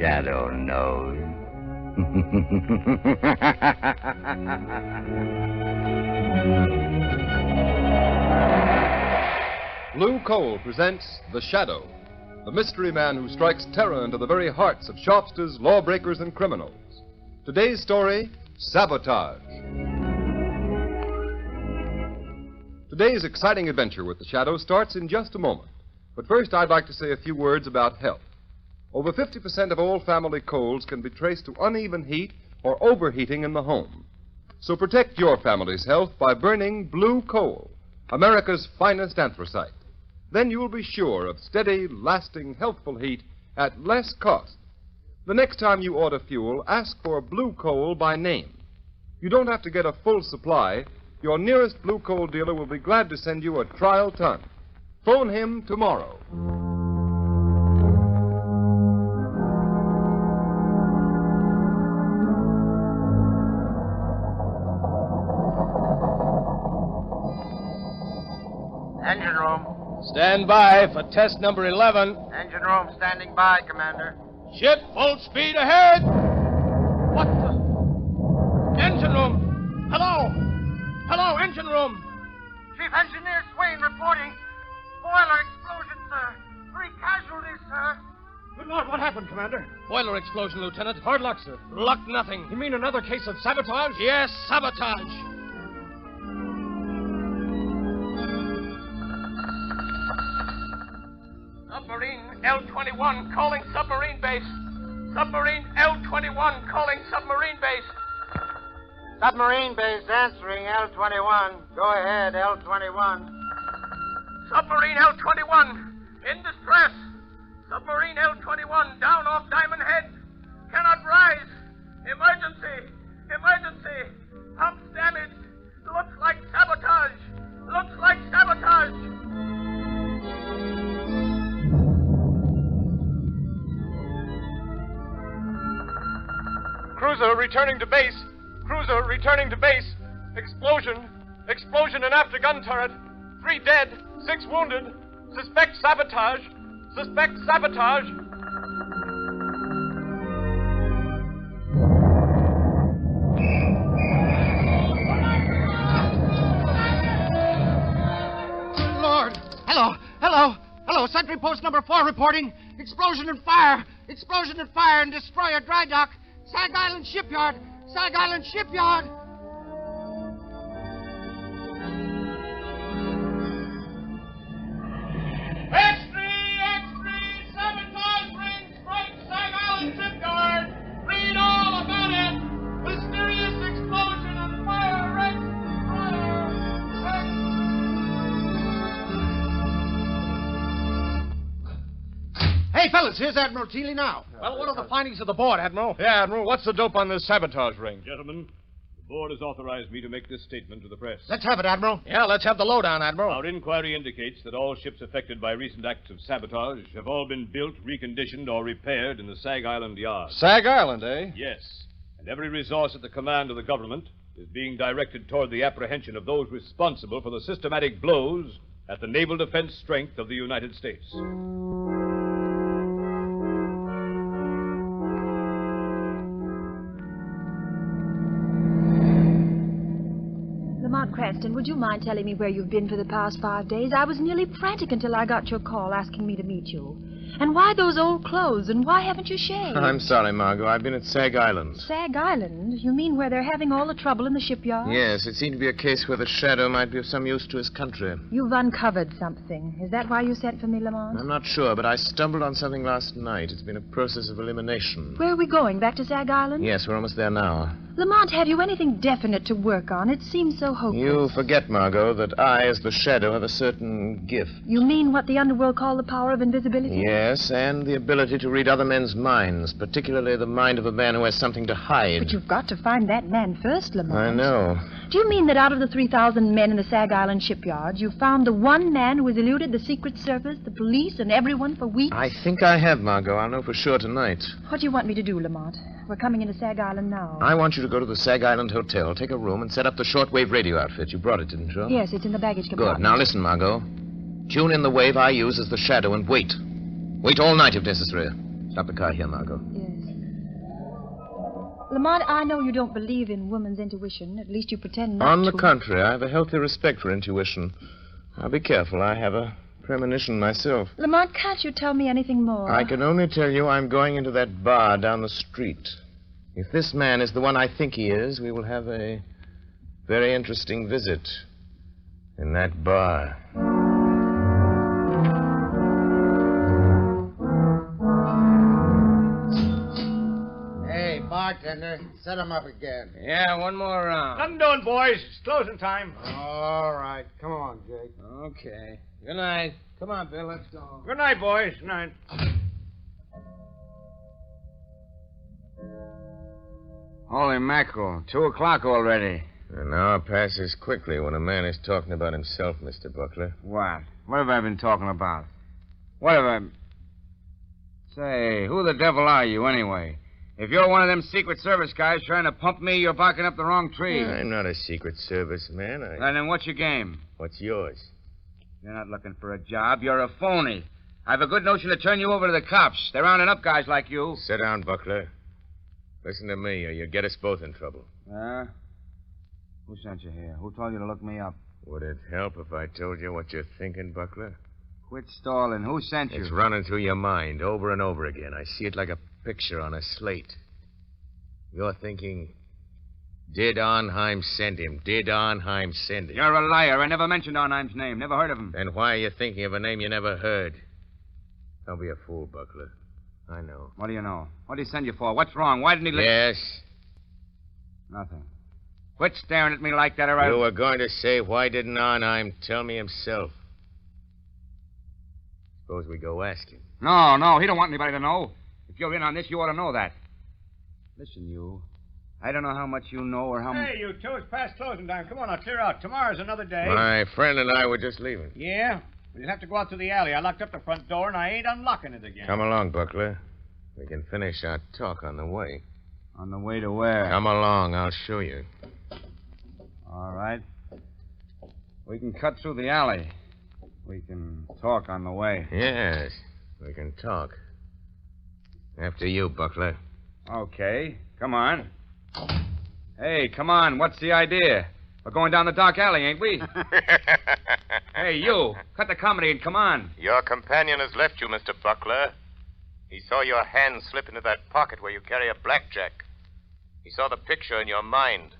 Shadow knows. Blue Coal presents The Shadow, the mystery man who strikes terror into the very hearts of shopsters, lawbreakers, and criminals. Today's story, Sabotage. Today's exciting adventure with The Shadow starts in just a moment. But first, I'd like to say a few words about health. Over 50% of all family colds can be traced to uneven heat or overheating in the home. So protect your family's health by burning Blue Coal, America's finest anthracite. Then you'll be sure of steady, lasting, healthful heat at less cost. The next time you order fuel, ask for Blue Coal by name. You don't have to get a full supply. Your nearest Blue Coal dealer will be glad to send you a trial ton. Phone him tomorrow. Engine room. Stand by for test number 11. Engine room standing by, Commander. Ship full speed ahead. What the? Engine room. Hello. Hello, engine room. Chief Engineer Swain reporting. Boiler explosion, sir. 3 casualties, sir. Good Lord, what happened, Commander? Boiler explosion, Lieutenant. Hard luck, sir. Luck nothing. You mean another case of sabotage? Yes, sabotage. Submarine L-21 calling submarine base. Submarine L-21 calling submarine base. Submarine base answering L-21. Go ahead, L-21. Submarine L-21 in distress. Submarine L-21 down off Diamond Head. Cannot rise. Emergency. Emergency. Pumps damaged. Looks like sabotage. Looks like sabotage. Cruiser returning to base. Cruiser returning to base. Explosion. Explosion in after gun turret. 3 dead. 6 wounded. Suspect sabotage. Suspect sabotage. Lord. Hello. Hello. Hello. Sentry post number 4 reporting. Explosion and fire. Explosion and fire and destroyer dry dock. Sag Island Shipyard. Sag Island Shipyard. Sabotage ring strike Sag Island Shipyard. Read all about it. Mysterious explosion and fire wrecks destroyer. Hey, fellas, here's Admiral Teeley now. Well, what are the findings of the board, Admiral? Yeah, Admiral, what's the dope on this sabotage ring? Gentlemen, the board has authorized me to make this statement to the press. Let's have it, Admiral. Yeah, let's have the lowdown, Admiral. Our inquiry indicates that all ships affected by recent acts of sabotage have all been built, reconditioned, or repaired in the Sag Island yard. Sag Island, eh? Yes, and every resource at the command of the government is being directed toward the apprehension of those responsible for the systematic blows at the naval defense strength of the United States. Lamont Cranston, would you mind telling me where you've been for the past 5 days? I was nearly frantic until I got your call asking me to meet you. And why those old clothes? And why haven't you shaved? I'm sorry, Margot. I've been at Sag Island. Sag Island? You mean where they're having all the trouble in the shipyard? Yes, it seemed to be a case where the Shadow might be of some use to his country. You've uncovered something. Is that why you sent for me, Lamont? I'm not sure, but I stumbled on something last night. It's been a process of elimination. Where are we going? Back to Sag Island? Yes, we're almost there now. Lamont, have you anything definite to work on? It seems so hopeless. You forget, Margot, that I, as the Shadow, have a certain gift. You mean what the underworld call the power of invisibility? Yes, and the ability to read other men's minds, particularly the mind of a man who has something to hide. But you've got to find that man first, Lamont. I know. Do you mean that out of the 3,000 men in the Sag Island shipyard, you found the one man who has eluded the Secret Service, the police, and everyone for weeks? I think I have, Margot. I'll know for sure tonight. What do you want me to do, Lamont? We're coming into Sag Island now. I want you to go to the Sag Island Hotel, take a room, and set up the shortwave radio outfit. You brought it, didn't you? Yes, it's in the baggage compartment. Good. Now listen, Margot. Tune in the wave I use as the Shadow and wait. Wait all night if necessary. Stop the car here, Margot. Yes. Lamont, I know you don't believe in woman's intuition. At least you pretend not to. On the contrary, I have a healthy respect for intuition. I'll be careful. I have a premonition myself. Lamont, can't you tell me anything more? I can only tell you I'm going into that bar down the street. If this man is the one I think he is, we will have a very interesting visit in that bar. Hey, bartender, set him up again. Yeah, one more round. Nothing doing, boys. It's closing time. All right. Come on, Jake. Okay. Good night. Come on, Bill, let's go. Good night, boys. Good night. Holy mackerel, 2 o'clock already. An hour passes quickly when a man is talking about himself, Mr. Buckler. What? What have I been talking about? What have I... Say, who the devil are you, anyway? If you're one of them Secret Service guys trying to pump me, you're barking up the wrong tree. I'm not a Secret Service man. Then what's your game? What's yours? You're not looking for a job. You're a phony. I've a good notion to turn you over to the cops. They're rounding up guys like you. Sit down, Buckler. Listen to me, or you'll get us both in trouble. Who sent you here? Who told you to look me up? Would it help if I told you what you're thinking, Buckler? Quit stalling. Who sent you? It's running through your mind over and over again. I see it like a picture on a slate. You're thinking, did Arnheim send him? Did Arnheim send him? You're a liar. I never mentioned Arnheim's name. Never heard of him. Then why are you thinking of a name you never heard? Don't be a fool, Buckler. I know. What do you know? What did he send you for? What's wrong? Why didn't he... Yes. Nothing. Quit staring at me like that, or I... You were going to say, why didn't Arnheim tell me himself? Suppose we go ask him. No, he don't want anybody to know. If you're in on this, you ought to know that. Listen, you. I don't know how much you know or how much... Hey, you two, it's past closing time. Come on, now, clear out. Tomorrow's another day. My friend and I were just leaving. Yeah? Well, you'll have to go out to the alley. I locked up the front door, and I ain't unlocking it again. Come along, Buckler. We can finish our talk on the way. On the way to where? Come along, I'll show you. All right. We can cut through the alley. We can talk on the way. Yes, we can talk. After you, Buckler. Okay, come on. Hey, come on, what's the idea? We're going down the dark alley, ain't we? Hey, you, cut the comedy and come on. Your companion has left you, Mr. Buckler. He saw your hand slip into that pocket where you carry a blackjack. He saw the picture in your mind.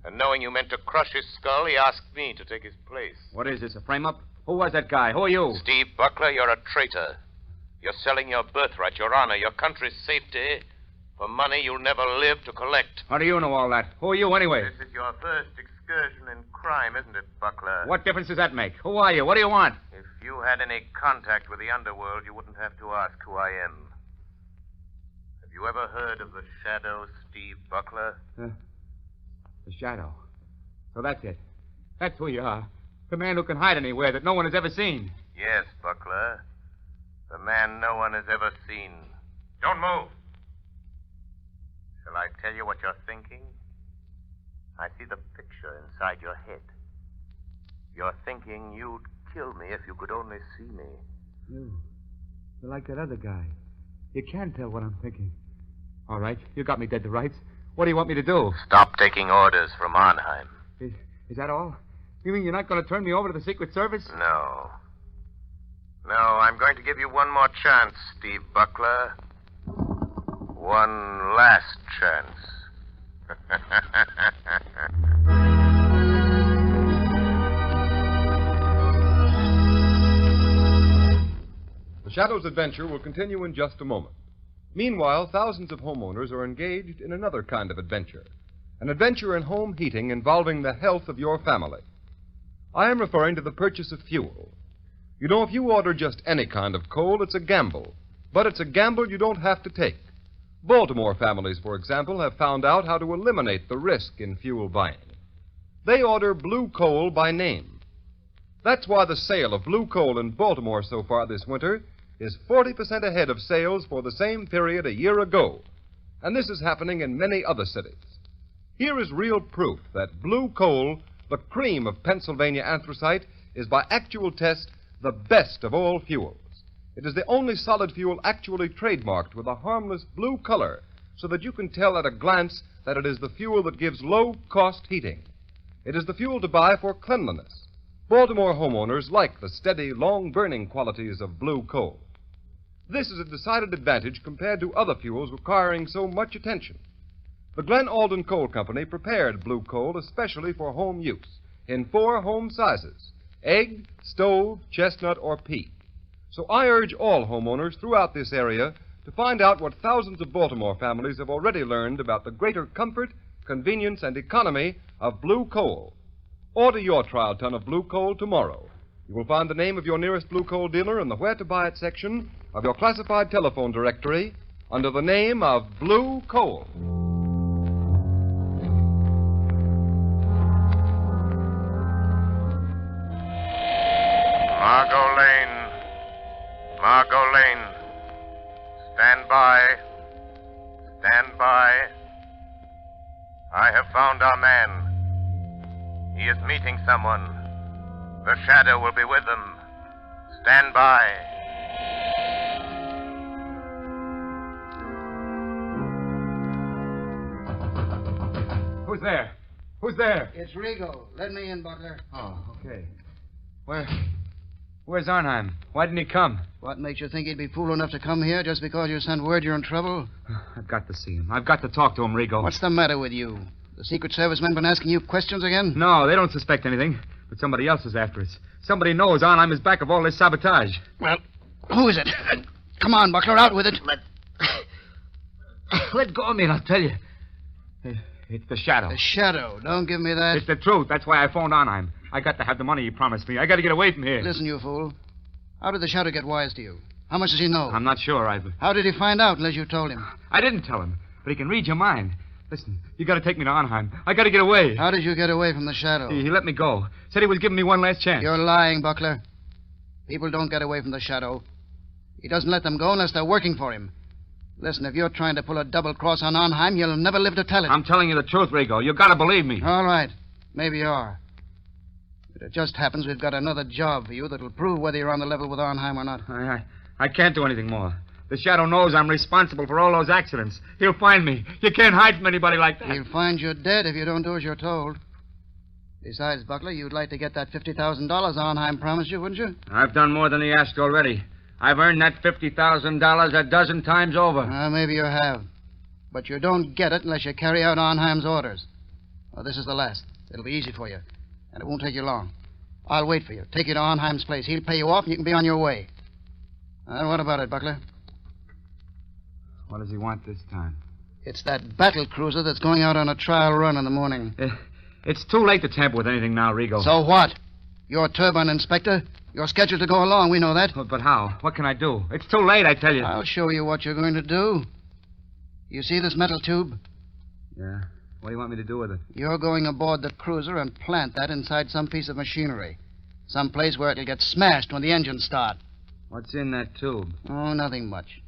And knowing you meant to crush his skull, he asked me to take his place. What is this, a frame-up? Who was that guy? Who are you? Steve Buckler, you're a traitor. You're selling your birthright, your honor, your country's safety for money you'll never live to collect. How do you know all that? Who are you, anyway? This is your first excursion in crime, isn't it, Buckler? What difference does that make? Who are you? What do you want? If you had any contact with the underworld, you wouldn't have to ask who I am. Have you ever heard of the Shadow, Steve Buckler? The Shadow. So that's it. That's who you are. The man who can hide anywhere that no one has ever seen. Yes, Buckler. The man no one has ever seen. Don't move. Shall I tell you what you're thinking? I see the picture inside your head. You're thinking you'd kill me if you could only see me. You're like that other guy. You can't tell what I'm thinking. All right, you got me dead to rights. What do you want me to do? Stop taking orders from Arnheim. Is that all? You mean you're not going to turn me over to the Secret Service? No. No, I'm going to give you one more chance, Steve Buckler. One last chance. The Shadow's adventure will continue in just a moment. Meanwhile, thousands of homeowners are engaged in another kind of adventure. An adventure in home heating involving the health of your family. I am referring to the purchase of fuel. You know, if you order just any kind of coal, it's a gamble. But it's a gamble you don't have to take. Baltimore families, for example, have found out how to eliminate the risk in fuel buying. They order blue coal by name. That's why the sale of blue coal in Baltimore so far this winter is 40% ahead of sales for the same period a year ago. And this is happening in many other cities. Here is real proof that blue coal, the cream of Pennsylvania anthracite, is by actual test the best of all fuels. It is the only solid fuel actually trademarked with a harmless blue color, so that you can tell at a glance that it is the fuel that gives low-cost heating. It is the fuel to buy for cleanliness. Baltimore homeowners like the steady, long-burning qualities of blue coal. This is a decided advantage compared to other fuels requiring so much attention. The Glen Alden Coal Company prepared blue coal especially for home use in 4 home sizes: egg, stove, chestnut, or peat. So I urge all homeowners throughout this area to find out what thousands of Baltimore families have already learned about the greater comfort, convenience, and economy of blue coal. Order your trial ton of blue coal tomorrow. You will find the name of your nearest blue coal dealer in the Where to Buy It section of your classified telephone directory under the name of Blue Coal. Margot Lane. Margot Lane. Stand by. Stand by. I have found our man. He is meeting someone. The shadow will be with them. Stand by. Who's there? Who's there? It's Rigo. Let me in, Butler. Oh, okay. Where's Arnheim? Why didn't he come? What makes you think he'd be fool enough to come here just because you sent word you're in trouble? I've got to see him. I've got to talk to him, Rigo. What's the matter with you? The Secret Service men been asking you questions again? No, they don't suspect anything. But somebody else is after us. Somebody knows Arnheim is back of all this sabotage. Well, who is it? Come on, Buckler, out with it. Let go of me and I'll tell you. It's the shadow. The shadow. Don't give me that. It's the truth. That's why I phoned Arnheim. I got to have the money he promised me. I got to get away from here. Listen, you fool. How did the shadow get wise to you? How much does he know? I'm not sure, Ivor. How did he find out unless you told him? I didn't tell him, but he can read your mind. Listen, you got to take me to Arnheim. I got to get away. How did you get away from the shadow? He let me go. Said he was giving me one last chance. You're lying, Buckler. People don't get away from the shadow. He doesn't let them go unless they're working for him. Listen, if you're trying to pull a double cross on Arnheim, you'll never live to tell it. I'm telling you the truth, Rigo. You got to believe me. All right. Maybe you are. But it just happens we've got another job for you that'll prove whether you're on the level with Arnheim or not. I can't do anything more. The shadow knows I'm responsible for all those accidents. He'll find me. You can't hide from anybody like that. He'll find you dead if you don't do as you're told. Besides, Buckler, you'd like to get that $50,000 Arnheim promised you, wouldn't you? I've done more than he asked already. I've earned that $50,000 a dozen times over. Maybe you have. But you don't get it unless you carry out Arnheim's orders. Well, this is the last. It'll be easy for you. And it won't take you long. I'll wait for you. Take you to Arnheim's place. He'll pay you off and you can be on your way. What about it, Buckler? What does he want this time? It's that battle cruiser that's going out on a trial run in the morning. It's too late to tamper with anything now, Rigo. So what? You're turbine inspector. You're scheduled to go along. We know that. But how? What can I do? It's too late, I tell you. I'll show you what you're going to do. You see this metal tube? Yeah. What do you want me to do with it? You're going aboard the cruiser and plant that inside some piece of machinery. Some place where it'll get smashed when the engines start. What's in that tube? Oh, nothing much.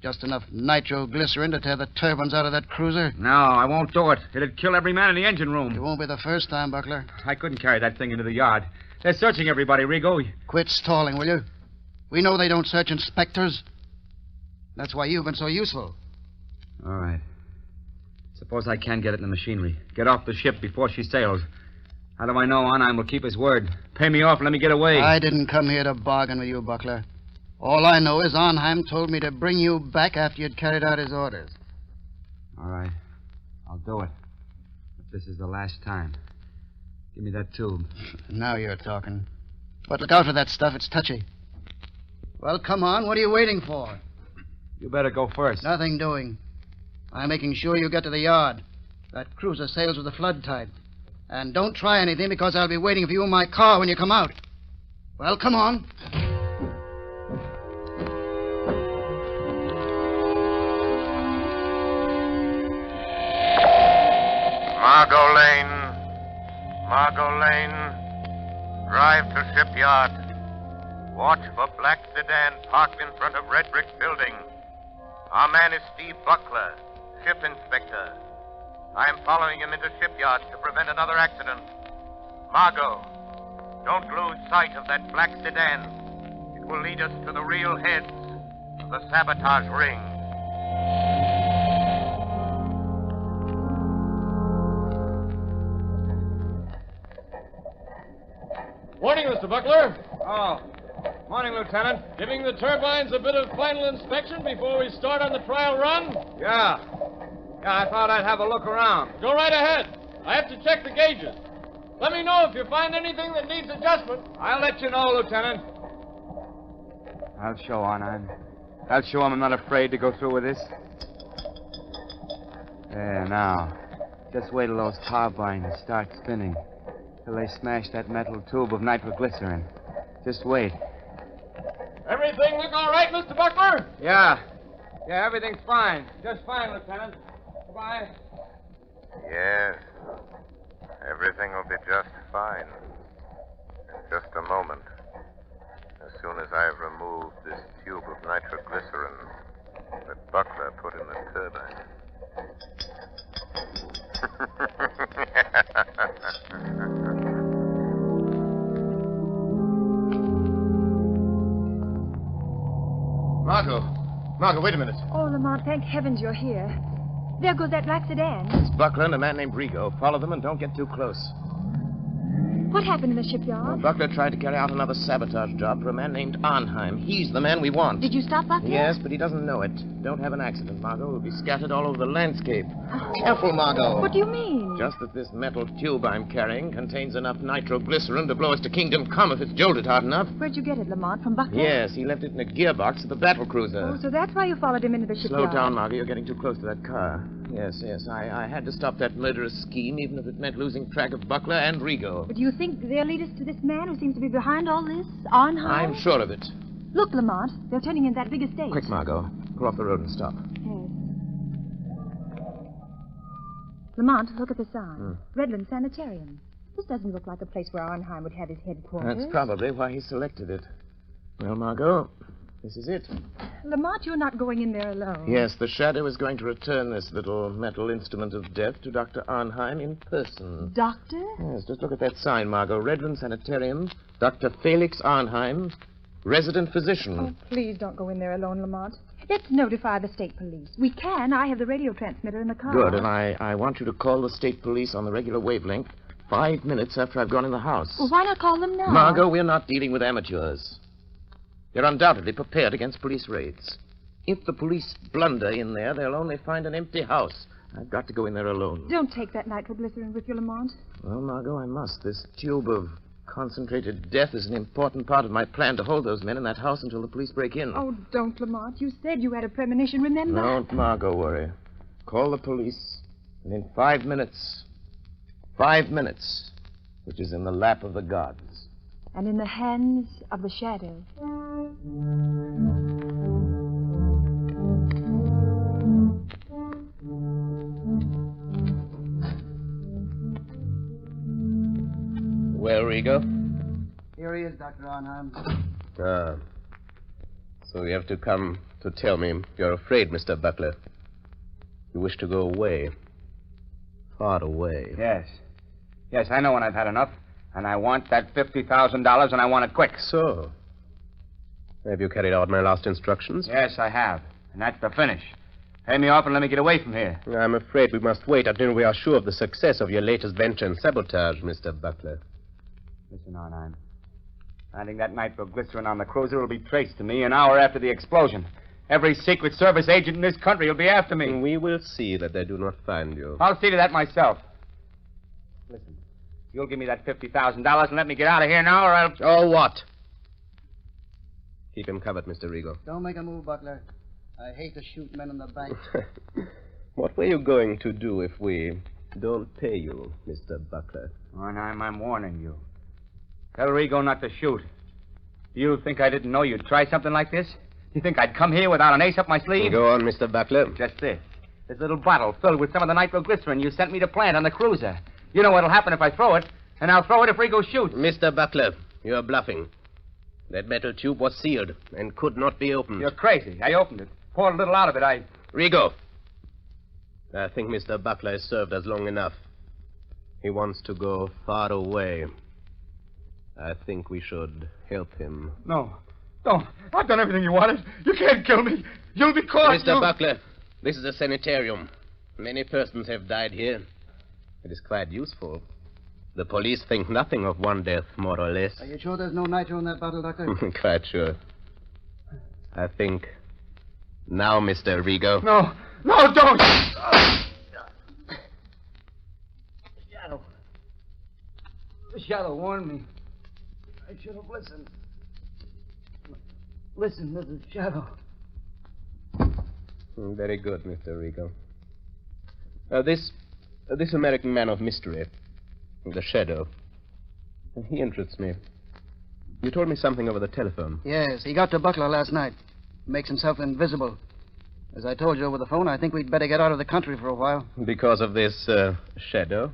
Just enough nitroglycerin to tear the turbines out of that cruiser. No, I won't do it. It'd kill every man in the engine room. It won't be the first time, Buckler. I couldn't carry that thing into the yard. They're searching everybody, Rigo. Quit stalling, will you? We know they don't search inspectors. That's why you've been so useful. All right. Suppose I can get it in the machinery. Get off the ship before she sails. How do I know Arnheim will keep his word? Pay me off and let me get away. I didn't come here to bargain with you, Buckler. All I know is Arnheim told me to bring you back after you'd carried out his orders. All right. I'll do it. But this is the last time. Give me that tube. Now you're talking. But look out for that stuff. It's touchy. Well, come on. What are you waiting for? You better go first. Nothing doing. I'm making sure you get to the yard. That cruiser sails with the flood tide. And don't try anything because I'll be waiting for you in my car when you come out. Well, come on. Margot Lane. Margot Lane. Drive to shipyard. Watch for black sedan parked in front of red brick building. Our man is Steve Buckler, ship inspector. I am following him into shipyard to prevent another accident. Margot, don't lose sight of that black sedan. will lead us to the real heads of the Sabotage ring. Morning, Mr. Buckler. Oh, morning, Lieutenant. Giving the turbines a bit of final inspection before we start on the trial run? Yeah, I thought I'd have a look around. Go right ahead. I have to check the gauges. Let me know if you find anything that needs adjustment. I'll let you know, Lieutenant. I'll show Arnheim. I'll show him I'm not afraid to go through with this. There, now. Just wait till those turbines start spinning. Till they smash that metal tube of nitroglycerin. Just wait. Everything look all right, Mr. Buckler? Yeah, everything's fine. Just fine, Lieutenant. Goodbye. Yes. Everything will be just fine. In just a moment. As soon as I've removed this tube of nitroglycerin that Buckler put in the turbine. Margot, wait a minute. Oh, Lamont, thank heavens you're here. There goes that black sedan. It's Buckler and a man named Rigo. Follow them and don't get too close. What happened in the shipyard? Buckler tried to carry out another sabotage job for a man named Arnheim. He's the man we want. Did you stop Buckler? Yes, but he doesn't know it. Don't have an accident, Margot. We'll be scattered all over the landscape. Careful, Margot. What do you mean? Just that this metal tube I'm carrying contains enough nitroglycerin to blow us to Kingdom Come if it's jolted hard enough. Where'd you get it, Lamont? From Buckler? Yes, he left it in a gearbox of the battle cruiser. Oh, so that's why you followed him into the shipyard. Slow down, Margot. You're getting too close to that car. Yes. I had to stop that murderous scheme, even if it meant losing track of Buckler and Rigo. But do you think they'll lead us to this man who seems to be behind all this? Arnheim? I'm sure of it. Look, Lamont. They're turning in that big estate. Quick, Margot. Pull off the road and stop. Yes. Lamont, look at the sign. Redland Sanitarium. This doesn't look like a place where Arnheim would have his headquarters. That's probably why he selected it. Well, Margot, this is it. Lamont, you're not going in there alone. Yes, the Shadow is going to return this little metal instrument of death to Dr. Arnheim in person. Doctor? Yes, just look at that sign, Margot. Redland Sanitarium, Dr. Felix Arnheim, resident physician. Oh, please don't go in there alone, Lamont. Let's notify the state police. We can. I have the radio transmitter in the car. Good, and I want you to call the state police on the regular wavelength 5 minutes after I've gone in the house. Well, why not call them now? Margot, we're not dealing with amateurs. They're undoubtedly prepared against police raids. If the police blunder in there, they'll only find an empty house. I've got to go in there alone. Don't take that nitroglycerin with you, Lamont. Well, Margot, I must. This tube of concentrated death is an important part of my plan to hold those men in that house until the police break in. Oh, don't, Lamont. You said you had a premonition, remember? Don't, Margot, worry. Call the police, and in 5 minutes, which is in the lap of the gods. And in the hands of the Shadow. Well, Rigo? Here he is, Dr. Arnheim. Ah. So you have to come to tell me you're afraid, Mr. Buckler. You wish to go away. Far away. Yes, I know when I've had enough. And I want that $50,000, and I want it quick. So? Have you carried out my last instructions? Yes, I have. And that's the finish. Pay me off and let me get away from here. I'm afraid we must wait until we are sure of the success of your latest venture in sabotage, Mr. Buckler. Listen, Arnheim. Finding that nitroglycerin on the cruiser will be traced to me an hour after the explosion. Every Secret Service agent in this country will be after me. We will see that they do not find you. I'll see to that myself. Listen, you'll give me that $50,000 and let me get out of here now, or I'll... Oh, what? Keep him covered, Mr. Rigo. Don't make a move, Buckler. I hate to shoot men in the bank. What were you going to do if we don't pay you, Mr. Buckler? Arnheim, I'm warning you. Tell Rigo not to shoot. Do you think I didn't know you'd try something like this? You think I'd come here without an ace up my sleeve? Go on, Mr. Buckler. Just this. This little bottle filled with some of the nitroglycerin you sent me to plant on the cruiser. You know what'll happen if I throw it, and I'll throw it if Rigo shoots. Mr. Buckler, you're bluffing. That metal tube was sealed and could not be opened. You're crazy. I opened it. Poured a little out of it. Rigo. I think Mr. Buckler has served us long enough. He wants to go far away. I think we should help him. No. Don't. I've done everything you wanted. You can't kill me. You'll be caught. Mr. Buckler, this is a sanitarium. Many persons have died here. It is quite useful. The police think nothing of one death, more or less. Are you sure there's no nitro in that bottle, Doctor? Quite sure. I think... Now, Mr. Rigo. No, don't! Shadow. The shadow warned me. I should have listened. Listen to the shadow. Very good, Mr. Rigo. This American man of mystery, the Shadow, he interests me. You told me something over the telephone. Yes, he got to Buckler last night. Makes himself invisible. As I told you over the phone, I think we'd better get out of the country for a while. Because of this Shadow?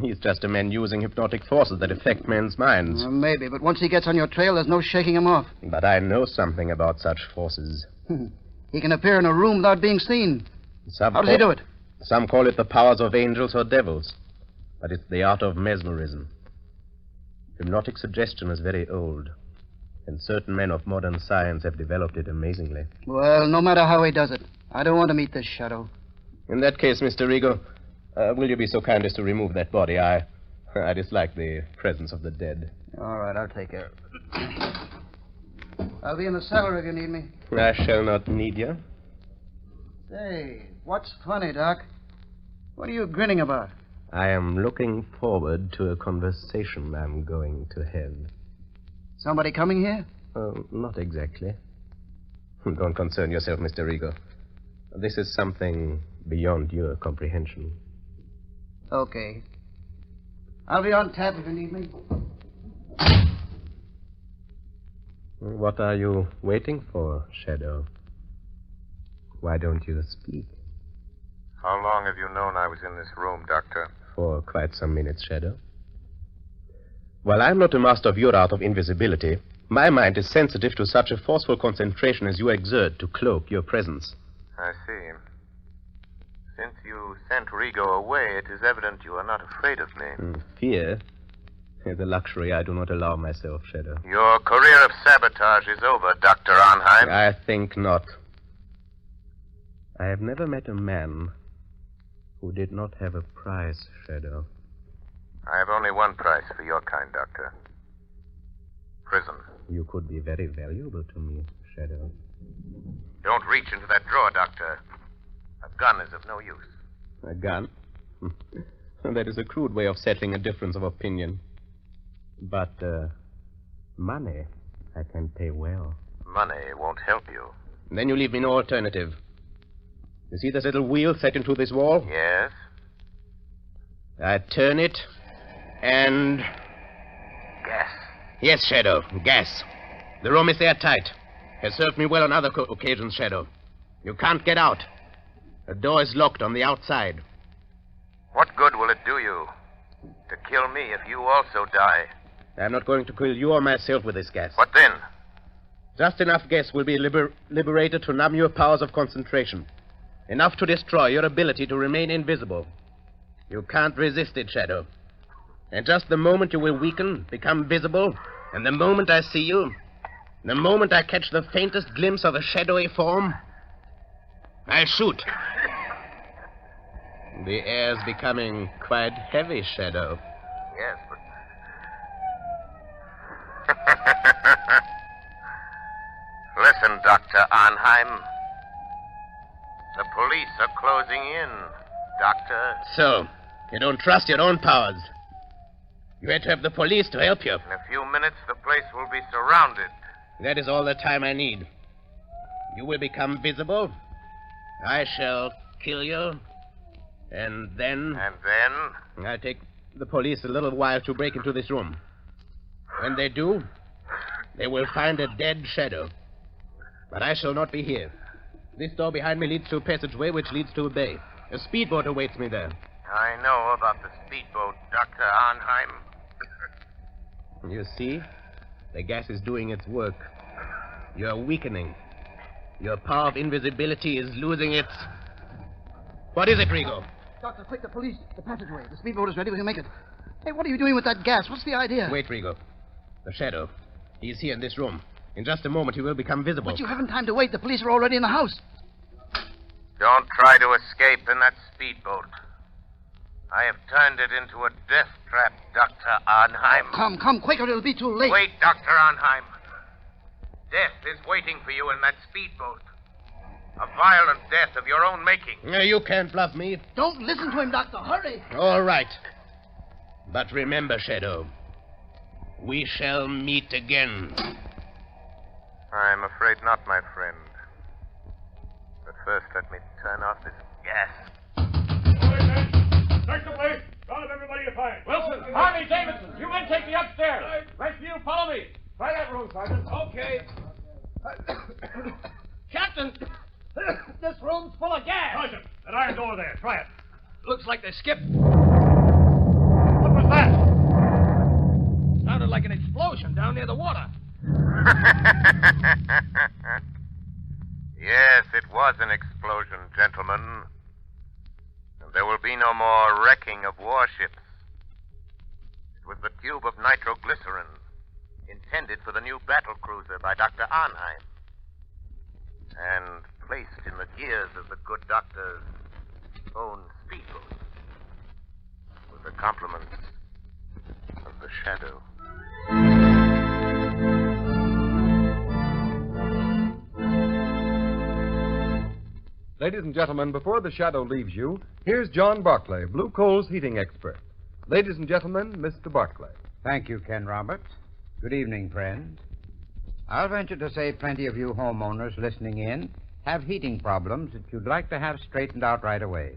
He's just a man using hypnotic forces that affect men's minds. Maybe, but once he gets on your trail, there's no shaking him off. But I know something about such forces. He can appear in a room without being seen. How does he do it? Some call it the powers of angels or devils. But it's the art of mesmerism. Hypnotic suggestion is very old. And certain men of modern science have developed it amazingly. Well, no matter how he does it, I don't want to meet this Shadow. In that case, Mr. Rigo, will you be so kind as to remove that body? I dislike the presence of the dead. All right, I'll take care of it. I'll be in the cellar if you need me. I shall not need you. Say, what's funny, Doc? What are you grinning about? I am looking forward to a conversation I'm going to have. Somebody coming here? Not exactly. Don't concern yourself, Mr. Rigo. This is something beyond your comprehension. Okay. I'll be on tap if you need me. What are you waiting for, Shadow? Why don't you speak? How long have you known I was in this room, Doctor? For quite some minutes, Shadow. While I'm not a master of your art of invisibility, my mind is sensitive to such a forceful concentration as you exert to cloak your presence. I see. Since you sent Rigo away, it is evident you are not afraid of me. Fear is a luxury I do not allow myself, Shadow. Your career of sabotage is over, Dr. Arnheim. I think not. I have never met a man who did not have a price, Shadow. I have only one price for your kind, Doctor. Prison. You could be very valuable to me, Shadow. Don't reach into that drawer, Doctor. A gun is of no use. A gun? That is a crude way of settling a difference of opinion. But, money, I can pay well. Money won't help you. Then you leave me no alternative. You see this little wheel set into this wall? Yes? I turn it, and... Gas. Yes, Shadow, gas. The room is airtight. Has served me well on other occasions, Shadow. You can't get out. The door is locked on the outside. What good will it do you to kill me if you also die? I'm not going to kill you or myself with this gas. What then? Just enough gas will be liberated to numb your powers of concentration. Enough to destroy your ability to remain invisible. You can't resist it, Shadow. And just the moment you will weaken, become visible, and the moment I see you, the moment I catch the faintest glimpse of a shadowy form, I shoot. The air's becoming quite heavy, Shadow. Yes, but... Listen, Dr. Arnheim. The police are closing in, Doctor. So, you don't trust your own powers. You had to have the police to help you. In a few minutes, the place will be surrounded. That is all the time I need. You will become visible. I shall kill you. And then... And then? I take the police a little while to break into this room. When they do, they will find a dead Shadow. But I shall not be here. This door behind me leads to a passageway which leads to a bay. A speedboat awaits me there. I know about the speedboat, Dr. Arnheim. You see? The gas is doing its work. You're weakening. Your power of invisibility is losing its... What is it, Rigo? Doctor, quick, the police. The passageway. The speedboat is ready. We can make it. Hey, what are you doing with that gas? What's the idea? Wait, Rigo. The Shadow. He's here in this room. In just a moment, he will become visible. But you haven't time to wait. The police are already in the house. Don't try to escape in that speedboat. I have turned it into a death trap, Dr. Arnheim. Come, quicker. It'll be too late. Wait, Dr. Arnheim. Death is waiting for you in that speedboat. A violent death of your own making. No, you can't bluff me. Don't listen to him, Doctor. Hurry. All right. But remember, Shadow, we shall meet again. I'm afraid not, my friend. But first, let me turn off this gas. Search the place. Round up everybody you find. Wilson, Harvey, Davidson, you men take me upstairs. Rest of you, follow me. Try that room, Sergeant. Okay. Captain, this room's full of gas. Sergeant, that iron door there. Try it. Looks like they skipped. What was that? Sounded like an explosion down near the water. Yes, it was an explosion, gentlemen. And there will be no more wrecking of warships. It was the tube of nitroglycerin intended for the new battle cruiser by Dr. Arnheim. And placed in the gears of the good doctor's own speedboat. With the compliments of the Shadow. Ladies and gentlemen, before the Shadow leaves you, here's John Barclay, Blue Coal's heating expert. Ladies and gentlemen, Mr. Barclay. Thank you, Ken Roberts. Good evening, friends. I'll venture to say plenty of you homeowners listening in have heating problems that you'd like to have straightened out right away.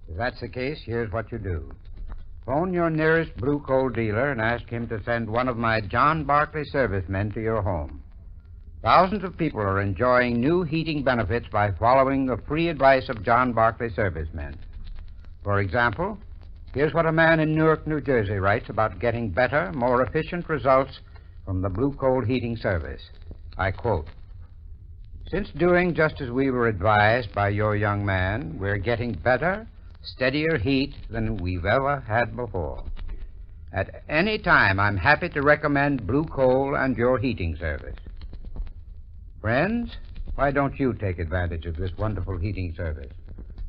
If that's the case, here's what you do. Phone your nearest Blue Coal dealer and ask him to send one of my John Barclay servicemen to your home. Thousands of people are enjoying new heating benefits by following the free advice of John Barclay servicemen. For example, here's what a man in Newark, New Jersey writes about getting better, more efficient results from the Blue Coal heating service. I quote, "Since doing just as we were advised by your young man, we're getting better, steadier heat than we've ever had before. At any time, I'm happy to recommend Blue Coal and your heating service." Friends, why don't you take advantage of this wonderful heating service?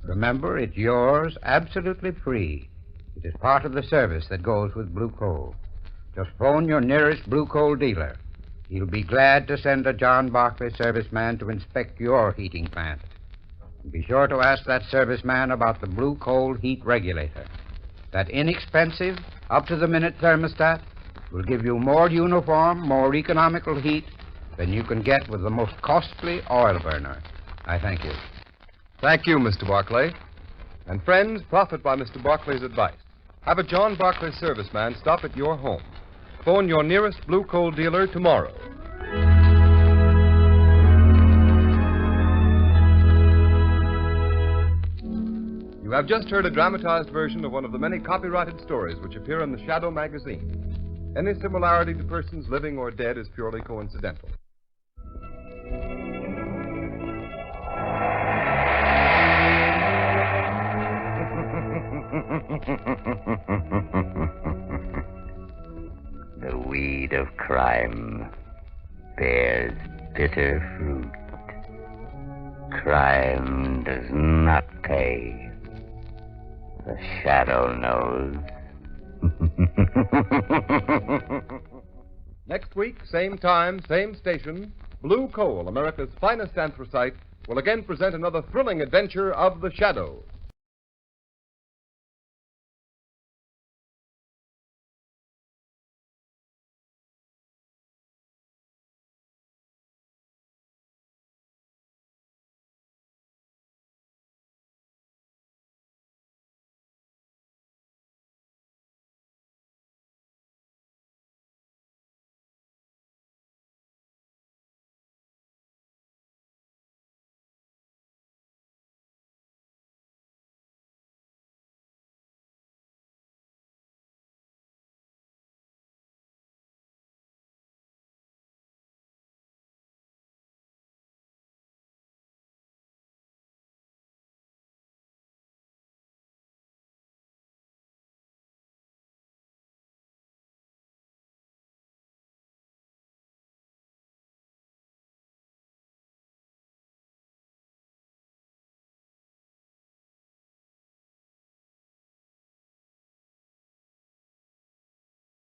Remember, it's yours absolutely free. It is part of the service that goes with Blue Coal. Just phone your nearest Blue Coal dealer. He'll be glad to send a John Barclay serviceman to inspect your heating plant. And be sure to ask that serviceman about the Blue Coal heat regulator. That inexpensive, up-to-the-minute thermostat will give you more uniform, more economical heat than you can get with the most costly oil burner. I thank you. Thank you, Mr. Barclay. And friends, profit by Mr. Barclay's advice. Have a John Barclay serviceman stop at your home. Phone your nearest Blue Coal dealer tomorrow. You have just heard a dramatized version of one of the many copyrighted stories which appear in the Shadow magazine. Any similarity to persons living or dead is purely coincidental. The weed of crime bears bitter fruit. Crime does not pay. The Shadow knows. Next week, same time, same station, Blue Coal, America's finest anthracite, will again present another thrilling adventure of the Shadow.